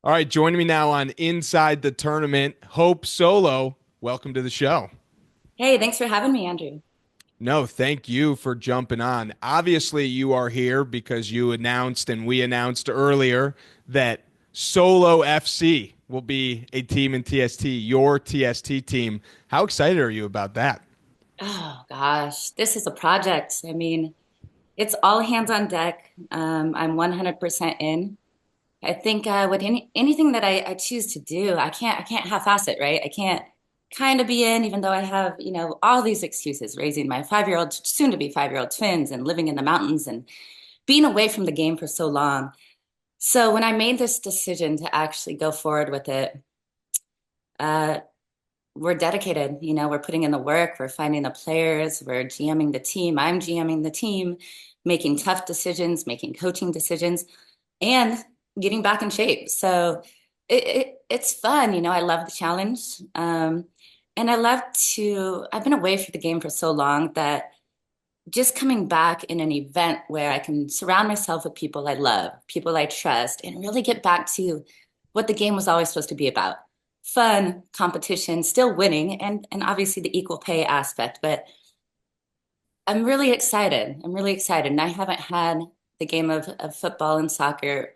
All right, joining me now on Inside the Tournament, Hope Solo. Welcome to the show. Hey, thanks for having me, Andrew. No, thank you for jumping on. Obviously, you are here because you announced and we announced earlier that Solo FC will be a team in TST, your TST team. How excited are you about that? Oh gosh, this is a project. I mean, it's all hands on deck. I'm 100% in. I think with anything that I choose to do, I can't half-ass it, right? I can't kind of be in, even though I have, all these excuses, raising my 5-year-old, soon to be 5-year-old twins and living in the mountains and being away from the game for so long. So when I made this decision to actually go forward with it, uh, we're dedicated. We're putting in the work, we're finding the players, we're GMing the team. I'm GMing the team, making tough decisions, making coaching decisions, and getting back in shape. So it's fun. I love the challenge. And I've been away from the game for so long that just coming back in an event where I can surround myself with people I love, people I trust, and really get back to what the game was always supposed to be about. Fun, competition, still winning, and obviously the equal pay aspect. But I'm really excited. I'm really excited. And I haven't had the game of football and soccer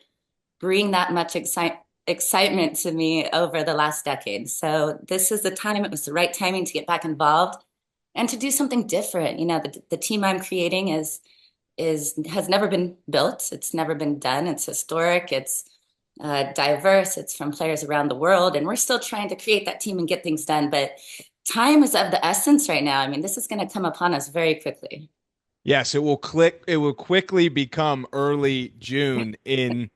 bring that much excitement to me over the last decade. So this is the time, it was the right timing to get back involved and to do something different. The team I'm creating is has never been built. It's never been done. It's historic. It's diverse. It's from players around the world, and we're still trying to create that team and get things done. But time is of the essence right now. I mean, this is going to come upon us very quickly. Yes, it will click. It will quickly become early June in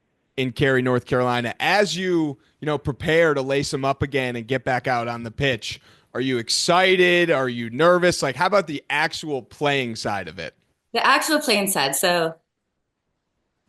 Cary, North Carolina. As you prepare to lace them up again and get back out on the pitch, are you excited? Are you nervous? Like, how about the actual playing side of it? The actual playing side. So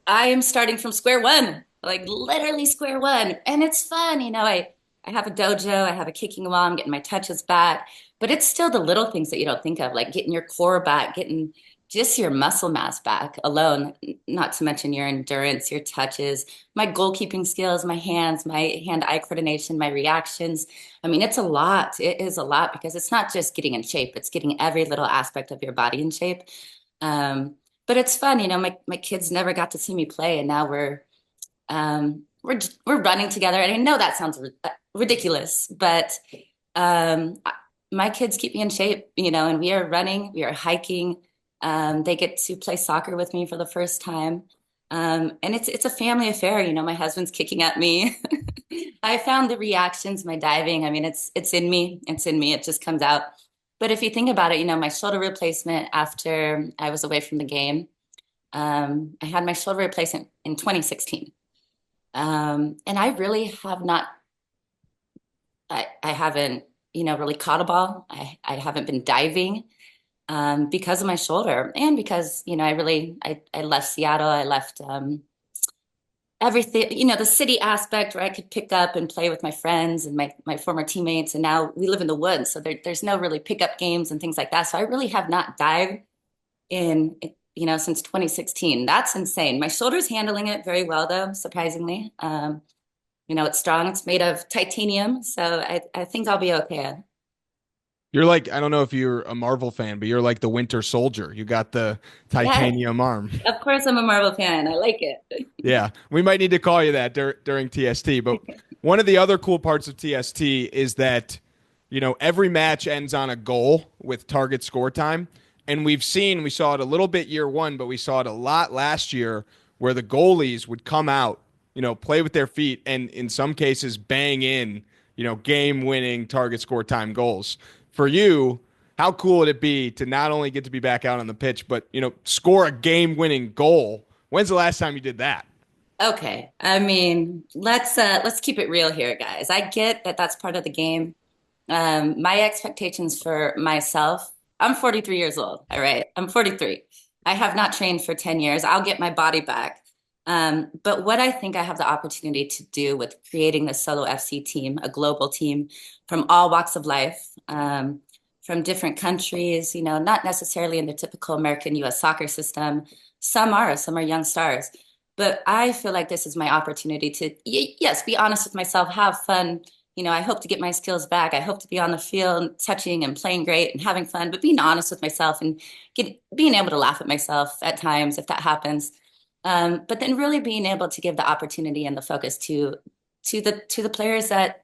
I am starting from square one, like literally square one. And it's fun. I have a dojo, I have a kicking wall, I'm getting my touches back, but it's still the little things that you don't think of, like getting your core back, getting just your muscle mass back alone, not to mention your endurance, your touches, my goalkeeping skills, my hands, my hand-eye coordination, my reactions. I mean, it's a lot. It is a lot because it's not just getting in shape, it's getting every little aspect of your body in shape. Um, but it's fun, my kids never got to see me play, and now we're running together. And I know that sounds ridiculous, but um, my kids keep me in shape, and we are running, we are hiking. They get to play soccer with me for the first time. And it's a family affair. My husband's kicking at me. I found the reactions, my diving. I mean, it's in me. It's in me. It just comes out. But if you think about it, my shoulder replacement after I was away from the game, I had my shoulder replacement in 2016. And I really have not, I haven't, really caught a ball. I haven't been diving because of my shoulder and because, I left Seattle. I left everything, the city aspect where I could pick up and play with my friends and my former teammates. And now we live in the woods. So there's no really pickup games and things like that. So I really have not dived in, since 2016. That's insane. My shoulder's handling it very well, though, surprisingly. It's strong. It's made of titanium, so I think I'll be okay. You're like, I don't know if you're a Marvel fan, but you're like the Winter Soldier. You got the Yes, titanium arm. of course I'm a Marvel fan. I like it. Yeah, we might need to call you that during TST. But one of the other cool parts of TST is that, every match ends on a goal with target score time. And we saw it a little bit year one, but we saw it a lot last year where the goalies would come out, play with their feet and in some cases bang in, game winning target score time goals. For you, how cool would it be to not only get to be back out on the pitch, but, score a game winning goal? When's the last time you did that? Okay. I mean, let's keep it real here, guys. I get that that's part of the game. My expectations for myself, I'm 43 years old. All right. I'm 43. I have not trained for 10 years. I'll get my body back. But what I think I have the opportunity to do with creating the Solo FC team, a global team from all walks of life, from different countries, not necessarily in the typical American US soccer system. Some are young stars. But I feel like this is my opportunity to, yes, be honest with myself, have fun. I hope to get my skills back. I hope to be on the field, touching and playing great and having fun, but being honest with myself and being able to laugh at myself at times if that happens. But then really being able to give the opportunity and the focus to the players that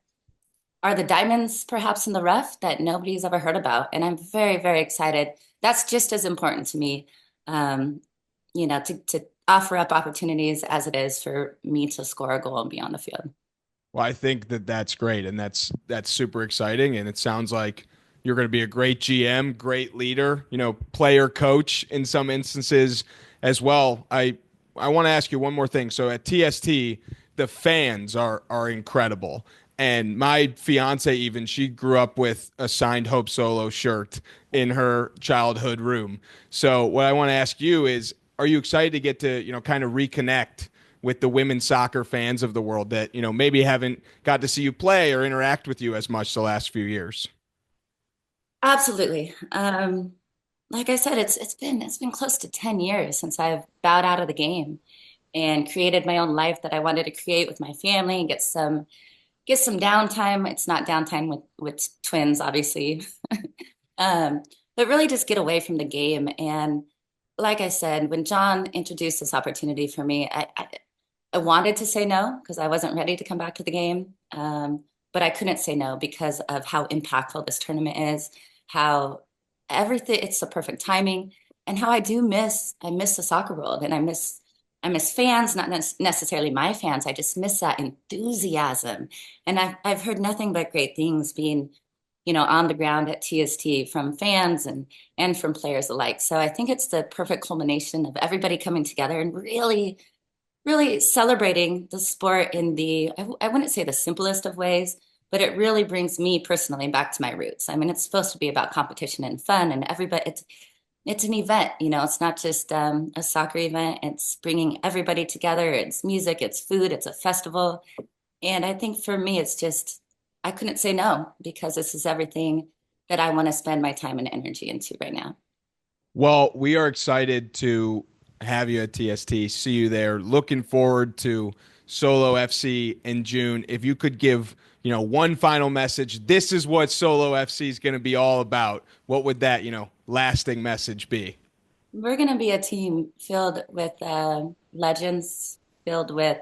are the diamonds perhaps in the rough that nobody's ever heard about. And I'm very, very excited. That's just as important to me, to offer up opportunities as it is for me to score a goal and be on the field. Well, I think that that's great, and that's super exciting, and it sounds like you're going to be a great GM, great leader, player coach in some instances as well. I want to ask you one more thing. So at TST, the fans are incredible. And my fiance, even, she grew up with a signed Hope Solo shirt in her childhood room. So what I want to ask you is, are you excited to get to, kind of reconnect with the women's soccer fans of the world that, maybe haven't got to see you play or interact with you as much the last few years? Absolutely. Like I said, it's been close to 10 years since I've bowed out of the game and created my own life that I wanted to create with my family and get some downtime. It's not downtime with twins, obviously. Um, but really just get away from the game. And like I said, when John introduced this opportunity for me, I wanted to say no because I wasn't ready to come back to the game. But I couldn't say no because of how impactful this tournament is, how everything, it's the perfect timing, and how I miss the soccer world and I miss fans, not necessarily my fans. I just miss that enthusiasm. And I've heard nothing but great things being, on the ground at TST from fans and from players alike. So I think it's the perfect culmination of everybody coming together and really really celebrating the sport in I wouldn't say the simplest of ways, but it really brings me personally back to my roots. I mean, it's supposed to be about competition and fun, and everybody, it's an event, it's not just a soccer event. It's bringing everybody together. It's music, it's food, it's a festival. And I think for me, it's just, I couldn't say no because this is everything that I want to spend my time and energy into right now. Well, we are excited to have you at TST, see you there. Looking forward to Solo FC in June. If you could give, one final message, this is what Solo FC is going to be all about. What would that, lasting message be? We're going to be a team filled with legends, filled with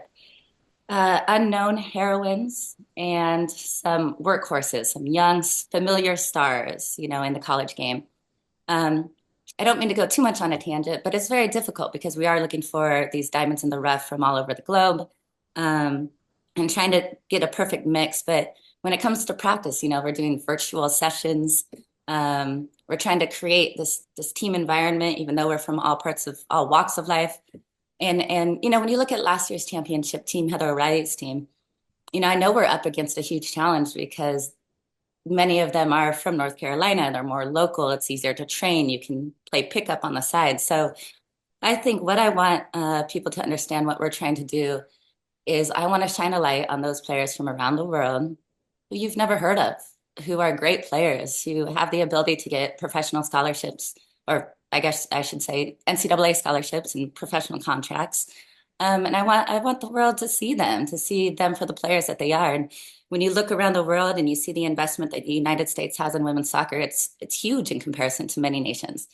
unknown heroines, and some workhorses, some young, familiar stars, in the college game. Um, I don't mean to go too much on a tangent, but it's very difficult because we are looking for these diamonds in the rough from all over the globe, um, and trying to get a perfect mix. But when it comes to practice, we're doing virtual sessions. We're trying to create this team environment, even though we're from all parts of all walks of life. And when you look at last year's championship team, Heather O'Reilly's team, I know we're up against a huge challenge because many of them are from North Carolina. They're more local. It's easier to train. You can play pickup on the side. So I think what I want people to understand what we're trying to do is I want to shine a light on those players from around the world who you've never heard of, who are great players, who have the ability to get professional scholarships, or I guess I should say NCAA scholarships and professional contracts. And I want the world to see them for the players that they are. And when you look around the world and you see the investment that the United States has in women's soccer, it's huge in comparison to many nations.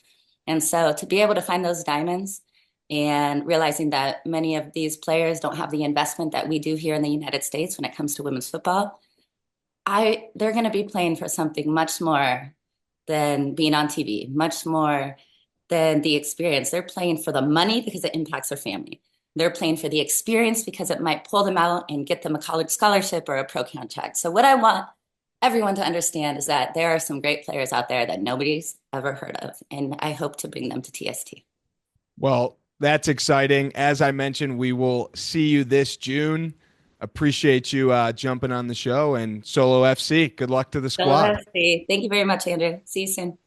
And so to be able to find those diamonds and realizing that many of these players don't have the investment that we do here in the United States when it comes to women's football, they're going to be playing for something much more than being on TV, much more than the experience. They're playing for the money because it impacts their family. They're playing for the experience because it might pull them out and get them a college scholarship or a pro contract. So what I want everyone to understand is that there are some great players out there that nobody's ever heard of, and I hope to bring them to TST. Well, that's exciting. As I mentioned, we will see you this June. Appreciate you jumping on the show and Solo FC. Good luck to the So squad. let's see. Thank you very much, Andrew. See you soon.